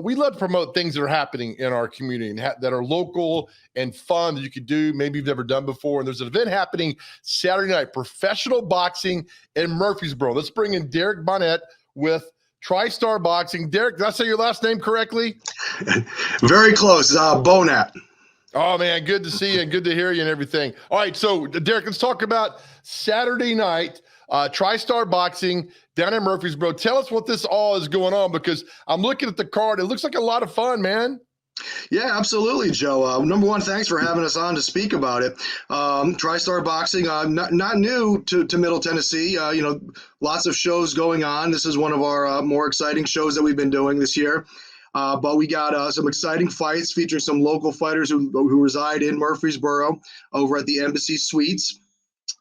we love to promote things that are happening in our community and that are local and fun that you could do, maybe you've never done before. And there's an event happening Saturday night, professional boxing in Murfreesboro. Let's bring in Derek Bonnett with TriStar Boxing. Derek, did I say your last name correctly? Very close. Bonnett. Oh, man, good to see you and good to hear you and everything. All right, so, Derek, let's talk about Saturday night, TriStar Boxing down in Murfreesboro. Tell us what this all is going on, because I'm looking at the card. It looks like a lot of fun, man. Yeah, absolutely, Joe. Number one, thanks for having us on to speak about it. TriStar Boxing, not new to Middle Tennessee. Lots of shows going on. This is one of our more exciting shows that we've been doing this year. But we got some exciting fights featuring some local fighters who reside in Murfreesboro over at the Embassy Suites.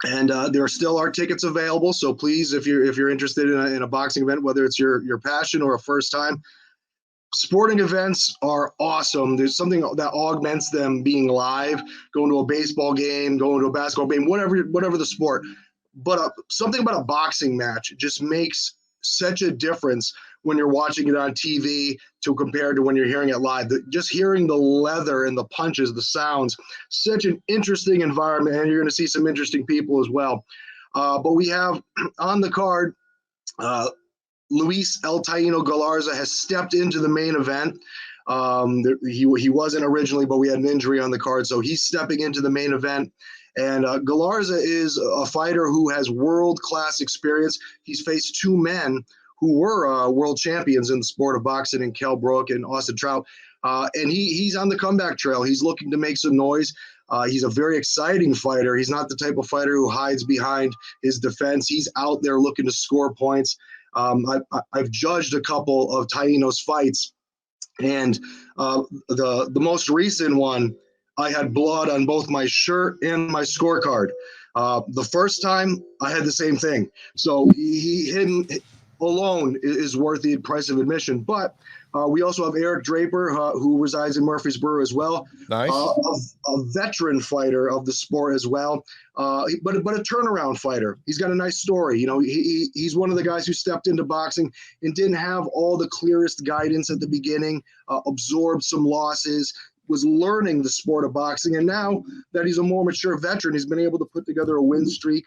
And there still are tickets available. So please, if you're interested in a boxing event, whether it's your passion or a first time, sporting events are awesome. There's something that augments them being live, going to a baseball game, going to a basketball game, whatever the sport. But something about a boxing match just makes such a difference when you're watching it on TV compared to when you're hearing it live. Just hearing the leather and the punches, the sounds, such an interesting environment, and you're going to see some interesting people as well. But we have on the card, Luis El Taino Galarza has stepped into the main event. He wasn't originally, but we had an injury on the card, so he's stepping into the main event. And Galarza is a fighter who has world-class experience. He's faced two men who were world champions in the sport of boxing, in Kell Brook and Austin Trout. And he's on the comeback trail. He's looking to make some noise. He's a very exciting fighter. He's not the type of fighter who hides behind his defense. He's out there looking to score points. I've judged a couple of Taino's fights, and the most recent one, I had blood on both my shirt and my scorecard. The first time, I had the same thing. So he hidden alone is worth the price of admission. But we also have Eric Draper, who resides in Murfreesboro as well. Nice. A veteran fighter of the sport as well, but a turnaround fighter. He's got a nice story. He's one of the guys who stepped into boxing and didn't have all the clearest guidance at the beginning, absorbed some losses, was learning the sport of boxing. And now that he's a more mature veteran, he's been able to put together a win streak.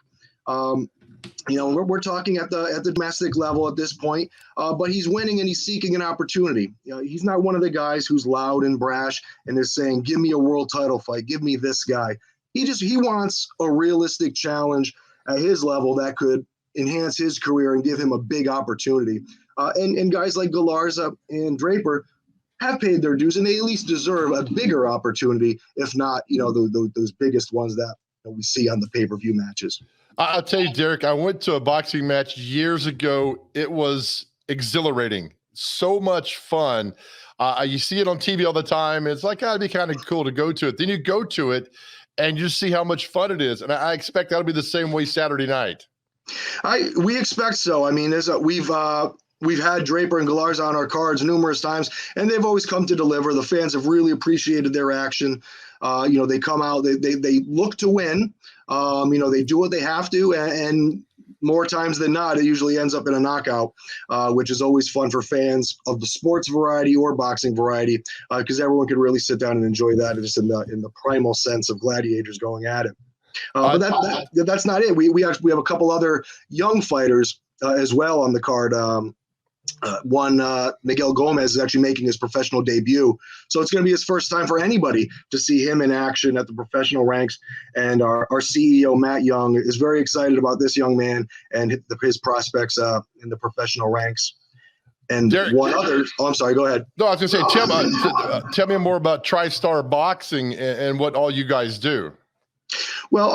We're talking at the domestic level at this point, but he's winning and he's seeking an opportunity. He's not one of the guys who's loud and brash and is saying, give me a world title fight, give me this guy. He wants a realistic challenge at his level that could enhance his career and give him a big opportunity. And guys like Galarza and Draper have paid their dues, and they at least deserve a bigger opportunity, if not, those biggest ones that we see on the pay-per-view matches. I'll tell you, Derek, I went to a boxing match years ago. It was exhilarating. So much fun. You see it on TV all the time. It's like, it'd be kind of cool to go to it. Then you go to it and you see how much fun it is. And I expect that'll be the same way Saturday night. We expect so. I mean, we've had Draper and Galarza on our cards numerous times, and they've always come to deliver. The fans have really appreciated their action. They come out, they look to win. They do what they have to, and more times than not, it usually ends up in a knockout, which is always fun for fans of the sports variety or boxing variety, because everyone can really sit down and enjoy that just in the primal sense of gladiators going at it. But that's not it. We have a couple other young fighters as well on the card. One, Miguel Gomez, is actually making his professional debut. So it's going to be his first time for anybody to see him in action at the professional ranks. And our CEO, Matt Young, is very excited about this young man and his prospects in the professional ranks. And Derek, I'm sorry, go ahead. No, I was going to say, tell me more about TriStar Boxing and what all you guys do. Well,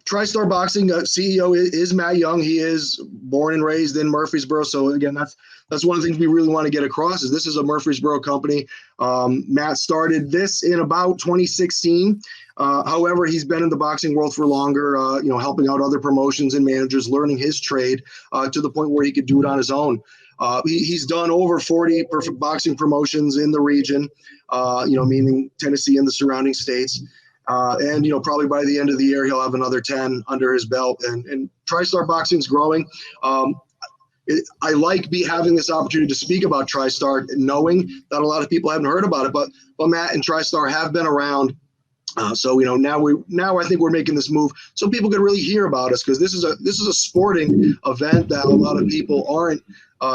TriStar Boxing CEO is Matt Young. He is born and raised in Murfreesboro. So again, that's one of the things we really want to get across is this is a Murfreesboro company. Matt started this in about 2016. However, he's been in the boxing world for longer, helping out other promotions and managers, learning his trade to the point where he could do it on his own. He's done over 40 boxing promotions in the region, meaning Tennessee and the surrounding states. And probably by the end of the year, he'll have another 10 under his belt. And TriStar Boxing's growing. I like having this opportunity to speak about TriStar, knowing that a lot of people haven't heard about it, but Matt and TriStar have been around. So now I think we're making this move so people can really hear about us, because this is a sporting event that a lot of people aren't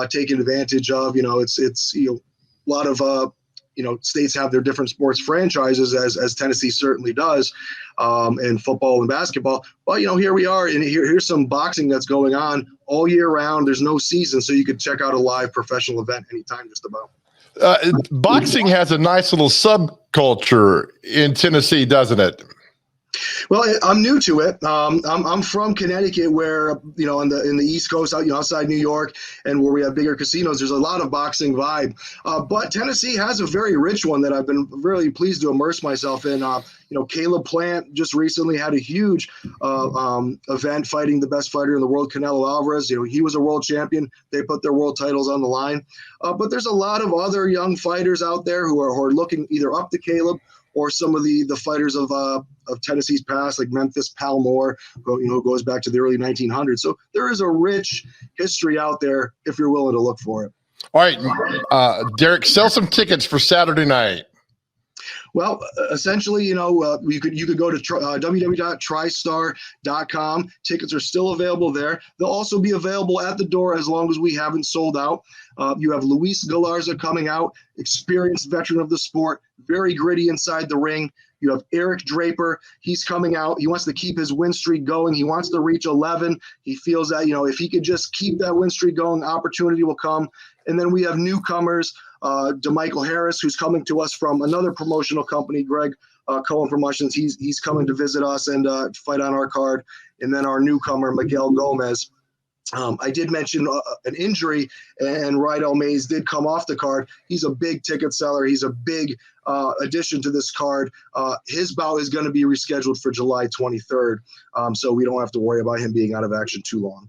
taking advantage of. It's a lot of states have their different sports franchises, as Tennessee certainly does, and football and basketball. But here we are, and here's some boxing that's going on all year round. There's no season, so you could check out a live professional event anytime, just about. Boxing has a nice little subculture in Tennessee, doesn't it? Well, I'm new to it. I'm from Connecticut, where in the East Coast, outside New York, and where we have bigger casinos. There's a lot of boxing vibe, but Tennessee has a very rich one that I've been really pleased to immerse myself in. Caleb Plant just recently had a huge event fighting the best fighter in the world, Canelo Alvarez. He was a world champion. They put their world titles on the line, but there's a lot of other young fighters out there who are looking either up to Caleb or some of the fighters of Tennessee's past, like Memphis Palmore, who goes back to the early 1900s. So there is a rich history out there if you're willing to look for it. All right, Derek, sell some tickets for Saturday night. Well, essentially, you could go to www.tristar.com. Tickets are still available there. They'll also be available at the door as long as we haven't sold out. You have Luis Galarza coming out, experienced veteran of the sport, very gritty inside the ring. You have Eric Draper. He's coming out. He wants to keep his win streak going. He wants to reach 11. He feels that, if he could just keep that win streak going, opportunity will come. And then we have newcomers, DeMichael Harris, who's coming to us from another promotional company, Greg Cohen Promotions. He's coming to visit us and fight on our card. And then our newcomer, Miguel Gomez. I did mention an injury, and Rydell Mays did come off the card. He's a big ticket seller. He's a big addition to this card. His bout is going to be rescheduled for July 23rd, so we don't have to worry about him being out of action too long.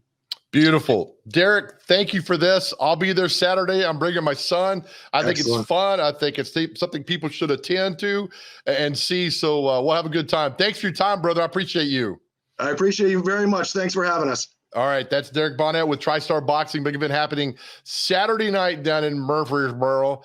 Beautiful. Derek, thank you for this. I'll be there Saturday. I'm bringing my son. I think it's fun. I think it's something people should attend to and see. So we'll have a good time. Thanks for your time, brother. I appreciate you. I appreciate you very much. Thanks for having us. All right. That's Derek Bonnett with TriStar Boxing. Big event happening Saturday night down in Murfreesboro.